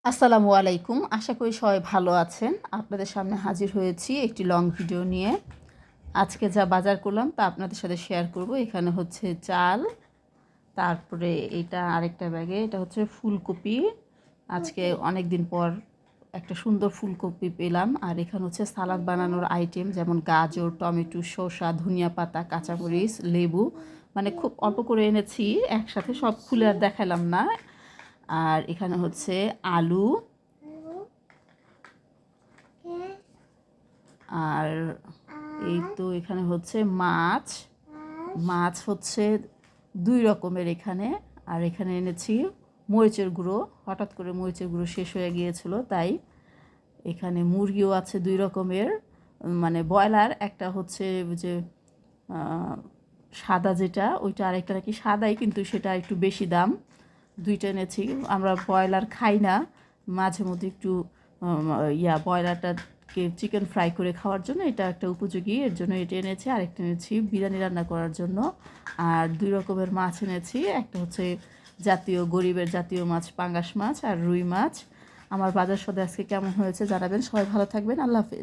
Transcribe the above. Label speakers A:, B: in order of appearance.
A: আসসালামু আলাইকুম। আশা করি সবাই ভালো আছেন। আপনাদের সামনে হাজির হয়েছি একটি লং ভিডিও নিয়ে। আজকে যা বাজার করলাম তা আপনাদের সাথে শেয়ার করব। এখানে হচ্ছে চাল, তারপরে এটা আরেকটা ব্যাগে এটা হচ্ছে ফুলকপি। আজকে অনেক দিন পর একটা সুন্দর ফুলকপি পেলাম। আর এখানে হচ্ছে সালাদ বানানোর আইটেম, যেমন গাজর, টমেটো, শসা, ধনিয়া পাতা, কাঁচামরিচ, লেবু, মানে খুব অল্প করে এনেছি, একসাথে সব খুলে আর দেখালাম না। আর এখানে হচ্ছে আলু, আর এই তো এখানে হচ্ছে মাছ। মাছ হচ্ছে 2 রকমের এখানে। আর এখানে এনেছি মরিচের গুঁড়ো, হঠাৎ করে মরিচের গুঁড়ো শেষ হয়ে গিয়েছিল, তাই এখানে মুরগিও আছে 2 রকমের, মানে ব্রয়লার, একটা হচ্ছে যে সাদা যেটা ওইটা, আরেকটা নাকি সাদাই কিন্তু সেটা একটু বেশি দাম। 2টা এনেছি। আমরা ব্রয়লার খাই না, মাঝে মধ্যে একটু ব্রয়লারটাকে চিকেন ফ্রাই করে খাওয়ার জন্য এটা একটা উপযোগী, এর জন্য এটা এনেছি। আরেকটা এনেছি বিরিয়ানি রান্না করার জন্য। আর 2 রকমের মাছ এনেছি, একটা হচ্ছে জাতীয় গরিবের জাতীয় মাছ পাঙ্গাস মাছ, আর রুই মাছ। আমার বাজার সদাই আজকে কেমন হয়েছে জানাবেন। সবাই ভালো থাকবেন। আল্লাহ হাফেজ।